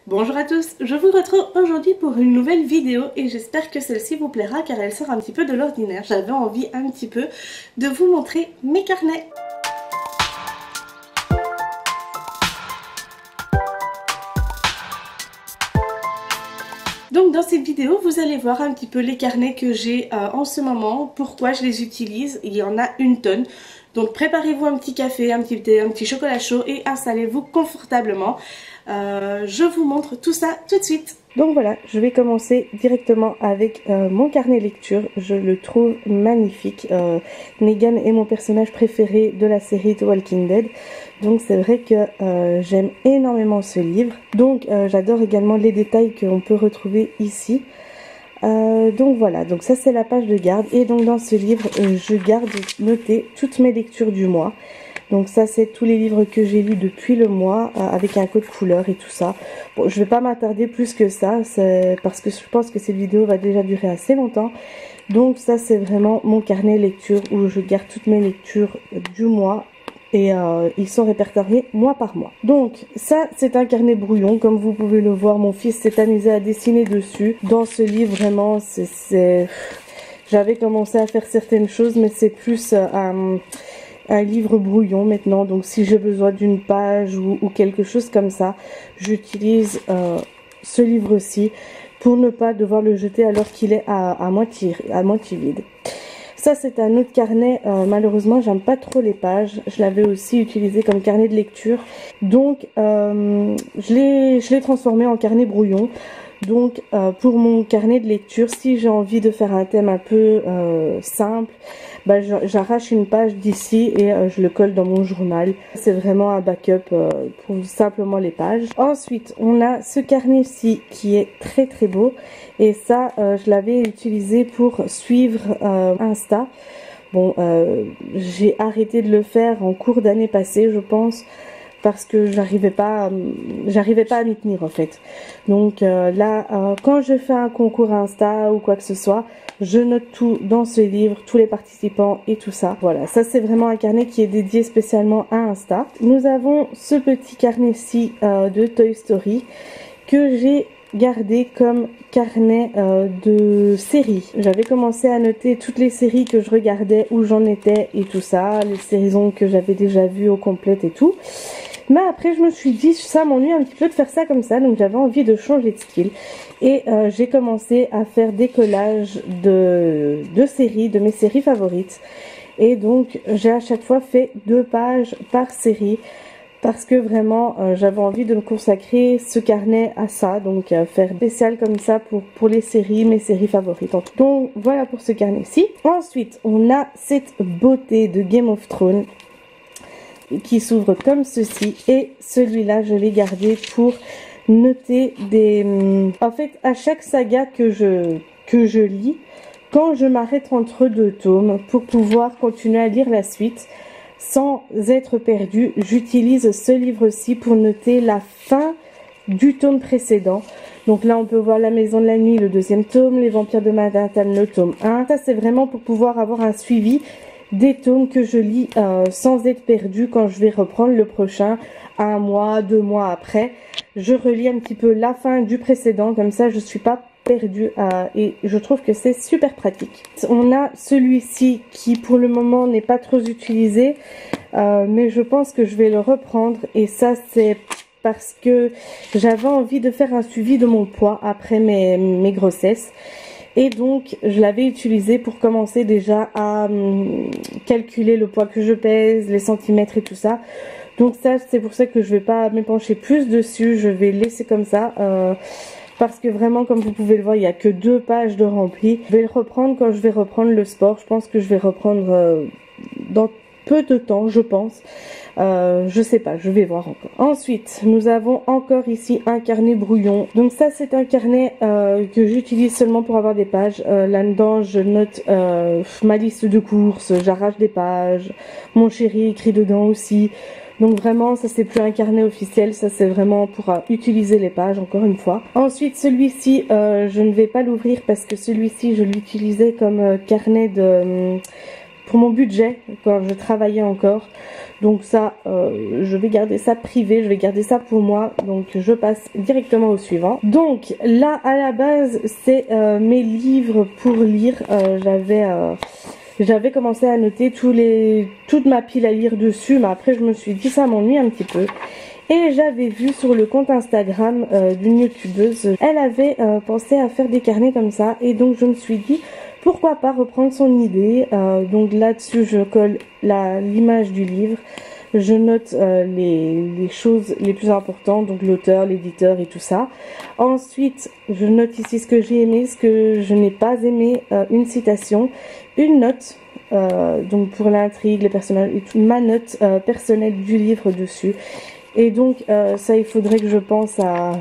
Bonjour à tous, je vous retrouve aujourd'hui pour une nouvelle vidéo et j'espère que celle-ci vous plaira car elle sort un petit peu de l'ordinaire. J'avais envie un petit peu de vous montrer mes carnets. Donc dans cette vidéo, vous allez voir un petit peu les carnets que j'ai en ce moment, pourquoi je les utilise. Il y en a une tonne. Donc préparez-vous un petit café, un petit thé, un petit chocolat chaud et installez-vous confortablement. Je vous montre tout ça tout de suite. Donc voilà, je vais commencer directement avec mon carnet lecture. Je le trouve magnifique. Negan est mon personnage préféré de la série The Walking Dead. Donc c'est vrai que j'aime énormément ce livre. Donc j'adore également les détails qu'on peut retrouver ici. Donc voilà, donc ça c'est la page de garde. Et donc dans ce livre, je garde notées toutes mes lectures du mois. Donc ça c'est tous les livres que j'ai lus depuis le mois avec un code couleur et tout ça. Bon, je vais pas m'attarder plus que ça, parce que je pense que cette vidéo va déjà durer assez longtemps. Donc ça c'est vraiment mon carnet lecture où je garde toutes mes lectures du mois. Et ils sont répertoriés mois par mois. Donc ça c'est un carnet brouillon, comme vous pouvez le voir, mon fils s'est amusé à dessiner dessus. Dans ce livre vraiment j'avais commencé à faire certaines choses, mais c'est plus un livre brouillon maintenant. Donc si j'ai besoin d'une page ou quelque chose comme ça, j'utilise ce livre-ci pour ne pas devoir le jeter alors qu'il est à moitié vide. Ça c'est un autre carnet, malheureusement j'aime pas trop les pages, je l'avais aussi utilisé comme carnet de lecture, donc je l'ai transformé en carnet brouillon. Donc pour mon carnet de lecture, si j'ai envie de faire un thème un peu simple, bah, j'arrache une page d'ici et je le colle dans mon journal. C'est vraiment un backup pour simplement les pages. Ensuite on a ce carnet-ci qui est très très beau. Et ça, je l'avais utilisé pour suivre Insta. Bon, j'ai arrêté de le faire en cours d'année passée, je pense, parce que j'arrivais pas à m'y tenir en fait. Donc là, quand je fais un concours Insta ou quoi que ce soit, je note tout dans ce livre, tous les participants et tout ça. Voilà, ça c'est vraiment un carnet qui est dédié spécialement à Insta. Nous avons ce petit carnet-ci de Toy Story que j'ai gardé comme carnet de séries. J'avais commencé à noter toutes les séries que je regardais, où j'en étais et tout ça, les saisons que j'avais déjà vues au complet et tout. Mais après je me suis dit ça m'ennuie un petit peu de faire ça comme ça, donc j'avais envie de changer de style. Et j'ai commencé à faire des collages de séries, de mes séries favorites. Et donc j'ai à chaque fois fait 2 pages par série. Parce que vraiment j'avais envie de me consacrer ce carnet à ça, donc faire spécial comme ça pour les séries, mes séries favorites. Donc voilà pour ce carnet-ci. Ensuite on a cette beauté de Game of Thrones qui s'ouvre comme ceci, et celui-là je l'ai gardé pour noter des... En fait à chaque saga que je lis, quand je m'arrête entre 2 tomes pour pouvoir continuer à lire la suite sans être perdu, j'utilise ce livre-ci pour noter la fin du tome précédent. Donc là on peut voir La Maison de la Nuit, le 2e tome, Les Vampires de Manhattan, le tome 1. Ça c'est vraiment pour pouvoir avoir un suivi des tomes que je lis sans être perdu quand je vais reprendre le prochain 1 mois, 2 mois après. Je relis un petit peu la fin du précédent, comme ça je suis pas perdu et je trouve que c'est super pratique. On a celui-ci qui pour le moment n'est pas trop utilisé, mais je pense que je vais le reprendre, et ça c'est parce que j'avais envie de faire un suivi de mon poids après mes grossesses. Et donc je l'avais utilisé pour commencer déjà à calculer le poids que je pèse, les centimètres et tout ça. Donc ça c'est pour ça que je vais pas m'épancher plus dessus, je vais laisser comme ça. Parce que vraiment, comme vous pouvez le voir, il n'y a que 2 pages de rempli. Je vais le reprendre quand je vais reprendre le sport. Je pense que je vais reprendre dans peu de temps, je pense. Je sais pas, je vais voir encore. Ensuite, nous avons encore ici un carnet brouillon. Donc ça, c'est un carnet que j'utilise seulement pour avoir des pages. Là-dedans, je note ma liste de courses, j'arrache des pages. Mon chéri écrit dedans aussi. Donc vraiment ça c'est plus un carnet officiel, ça c'est vraiment pour utiliser les pages encore une fois. Ensuite celui-ci je ne vais pas l'ouvrir parce que celui-ci je l'utilisais comme carnet pour mon budget quand je travaillais encore. Donc ça, je vais garder ça privé, je vais garder ça pour moi. Donc je passe directement au suivant. Donc là, à la base, c'est mes livres pour lire. J'avais commencé à noter toute ma pile à lire dessus, mais après je me suis dit ça m'ennuie un petit peu. Et j'avais vu sur le compte Instagram d'une youtubeuse, elle avait pensé à faire des carnets comme ça. Et donc je me suis dit, pourquoi pas reprendre son idée. Donc là-dessus, je colle l'image du livre. Je note les choses les plus importantes, donc l'auteur, l'éditeur et tout ça. Ensuite, je note ici ce que j'ai aimé, ce que je n'ai pas aimé, une citation, une note, donc pour l'intrigue, les personnages et tout, ma note personnelle du livre dessus. Et donc ça, il faudrait que je pense à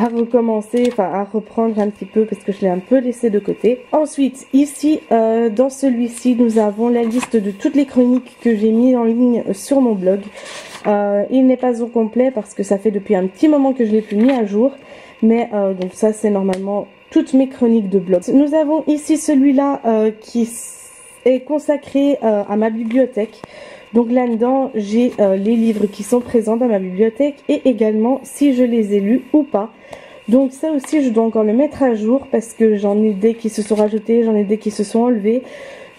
recommencer, enfin à reprendre un petit peu parce que je l'ai un peu laissé de côté. Ensuite, ici, dans celui-ci, nous avons la liste de toutes les chroniques que j'ai mis en ligne sur mon blog. Il n'est pas au complet parce que ça fait depuis un petit moment que je l'ai plus mis à jour. Mais donc ça, c'est normalement toutes mes chroniques de blog. Nous avons ici celui-là qui est consacré à ma bibliothèque. Donc là-dedans, j'ai les livres qui sont présents dans ma bibliothèque et également si je les ai lus ou pas. Donc ça aussi, je dois encore le mettre à jour parce que j'en ai des qui se sont rajoutés, j'en ai des qui se sont enlevés.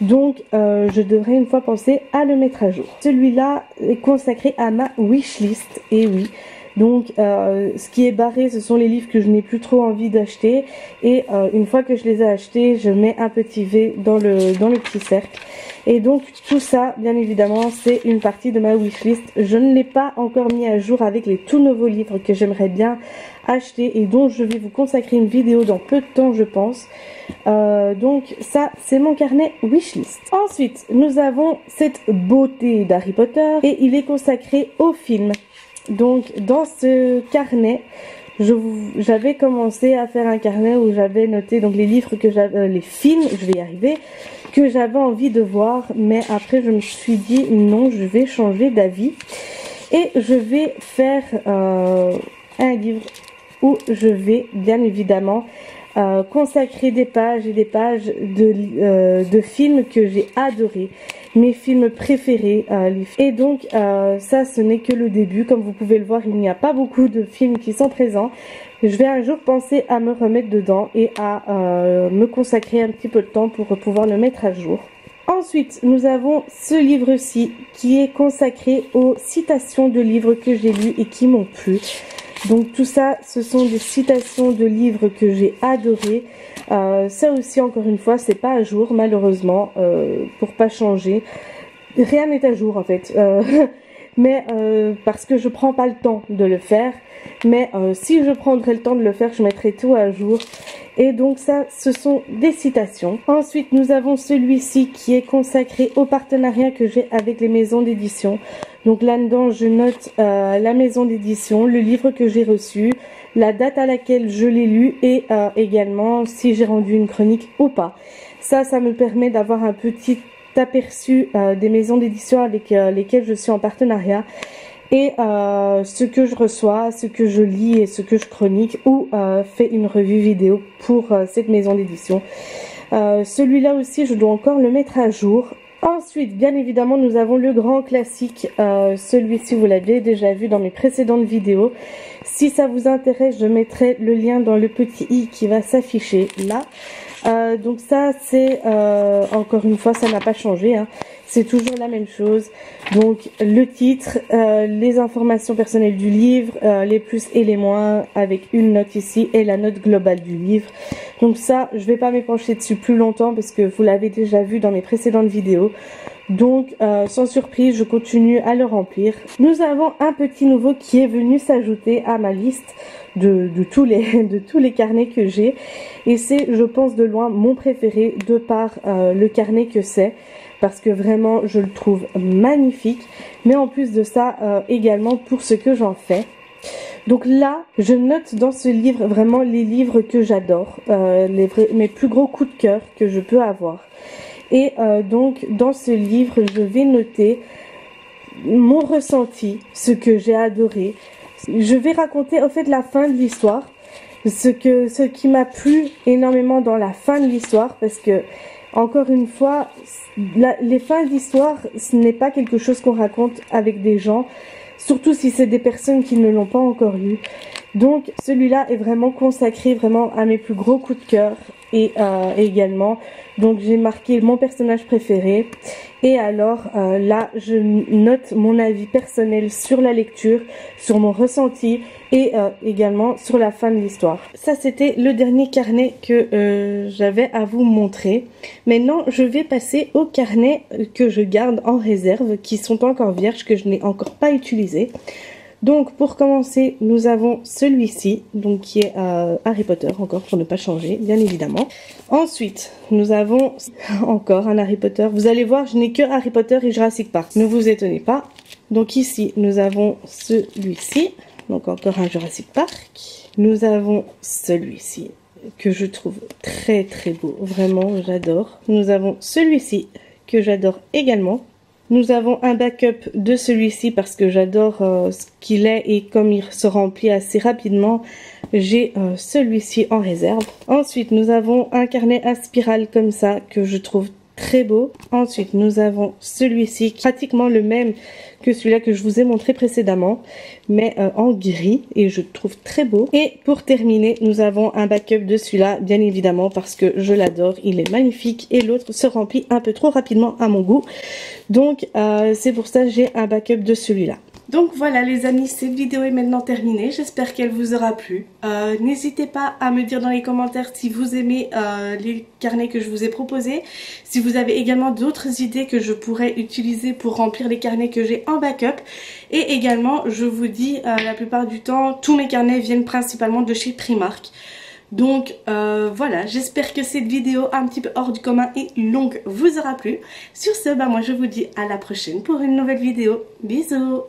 Donc je devrais une fois penser à le mettre à jour. Celui-là est consacré à ma wishlist, et oui. Donc ce qui est barré, ce sont les livres que je n'ai plus trop envie d'acheter. Et une fois que je les ai achetés, je mets un petit V dans le petit cercle. Et donc tout ça, bien évidemment, c'est une partie de ma wishlist. Je ne l'ai pas encore mis à jour avec les tout nouveaux livres que j'aimerais bien acheter et dont je vais vous consacrer une vidéo dans peu de temps, je pense. Donc ça, c'est mon carnet wishlist. Ensuite, nous avons cette beauté d'Harry Potter et il est consacré au film. Donc dans ce carnet, j'avais commencé à faire un carnet où j'avais noté donc les livres que j'avais, les films, je vais y arriver, que j'avais envie de voir, mais après je me suis dit non, je vais changer d'avis et je vais faire un livre où je vais bien évidemment consacrer des pages et des pages de films que j'ai adorés, mes films préférés. Et donc ça, ce n'est que le début. Comme vous pouvez le voir, il n'y a pas beaucoup de films qui sont présents. Je vais un jour penser à me remettre dedans et à me consacrer un petit peu de temps pour pouvoir le mettre à jour. Ensuite, nous avons ce livre-ci qui est consacré aux citations de livres que j'ai lus et qui m'ont plu. Donc tout ça, ce sont des citations de livres que j'ai adorés. Ça aussi, encore une fois, c'est pas à jour, malheureusement, pour pas changer. Rien n'est à jour en fait. Mais parce que je prends pas le temps de le faire. Mais si je prendrais le temps de le faire, je mettrai tout à jour. Et donc ça, ce sont des citations. Ensuite, nous avons celui-ci qui est consacré au partenariat que j'ai avec les maisons d'édition. Donc là-dedans, je note la maison d'édition, le livre que j'ai reçu, la date à laquelle je l'ai lu et également si j'ai rendu une chronique ou pas. Ça me permet d'avoir un petit aperçu des maisons d'édition avec lesquelles je suis en partenariat. Et ce que je reçois, ce que je lis et ce que je chronique ou fais une revue vidéo pour cette maison d'édition. Celui-là aussi, je dois encore le mettre à jour. Ensuite, bien évidemment, nous avons le grand classique. Celui-ci, vous l'avez déjà vu dans mes précédentes vidéos. Si ça vous intéresse, je mettrai le lien dans le petit i qui va s'afficher là. Donc ça, c'est encore une fois, ça n'a pas changé, hein. C'est toujours la même chose. Donc le titre, les informations personnelles du livre, les plus et les moins avec une note ici et la note globale du livre. Donc ça, je vais pas m'épancher dessus plus longtemps parce que vous l'avez déjà vu dans mes précédentes vidéos. Donc sans surprise, je continue à le remplir. Nous avons un petit nouveau qui est venu s'ajouter à ma liste de tous les carnets que j'ai. Et c'est, je pense, de loin mon préféré de par le carnet que c'est. Parce que vraiment, je le trouve magnifique. Mais en plus de ça, également pour ce que j'en fais. Donc là, je note dans ce livre vraiment les livres que j'adore. Mes plus gros coups de cœur que je peux avoir. Et donc, dans ce livre, je vais noter mon ressenti, ce que j'ai adoré. Je vais raconter en fait la fin de l'histoire. Ce qui m'a plu énormément dans la fin de l'histoire. Parce que Encore une fois, les fins d'histoire, ce n'est pas quelque chose qu'on raconte avec des gens, surtout si c'est des personnes qui ne l'ont pas encore lu. Donc celui-là est vraiment consacré vraiment à mes plus gros coups de cœur et également, donc j'ai marqué mon personnage préféré. Et alors là, je note mon avis personnel sur la lecture, sur mon ressenti et également sur la fin de l'histoire. Ça, c'était le dernier carnet que j'avais à vous montrer. Maintenant, je vais passer aux carnets que je garde en réserve, qui sont encore vierges, que je n'ai encore pas utilisés. Donc pour commencer, nous avons celui-ci, donc qui est Harry Potter, encore pour ne pas changer, bien évidemment. Ensuite, nous avons encore un Harry Potter. Vous allez voir, je n'ai que Harry Potter et Jurassic Park. Ne vous étonnez pas. Donc ici, nous avons celui-ci, donc encore un Jurassic Park. Nous avons celui-ci, que je trouve très très beau, vraiment j'adore. Nous avons celui-ci, que j'adore également. Nous avons un backup de celui-ci parce que j'adore ce qu'il est et comme il se remplit assez rapidement, j'ai celui-ci en réserve. Ensuite, nous avons un carnet à spirale comme ça que je trouve très beau. Ensuite, nous avons celui-ci, pratiquement le même que celui-là que je vous ai montré précédemment, mais en gris et je le trouve très beau. Et pour terminer, nous avons un backup de celui-là, bien évidemment, parce que je l'adore, il est magnifique et l'autre se remplit un peu trop rapidement à mon goût. Donc c'est pour ça que j'ai un backup de celui-là. Donc voilà les amis, cette vidéo est maintenant terminée, j'espère qu'elle vous aura plu. N'hésitez pas à me dire dans les commentaires si vous aimez les carnets que je vous ai proposés, si vous avez également d'autres idées que je pourrais utiliser pour remplir les carnets que j'ai en backup. Et également, je vous dis, la plupart du temps, tous mes carnets viennent principalement de chez Primark. Donc voilà, j'espère que cette vidéo un petit peu hors du commun et longue vous aura plu. Sur ce, moi je vous dis à la prochaine pour une nouvelle vidéo. Bisous!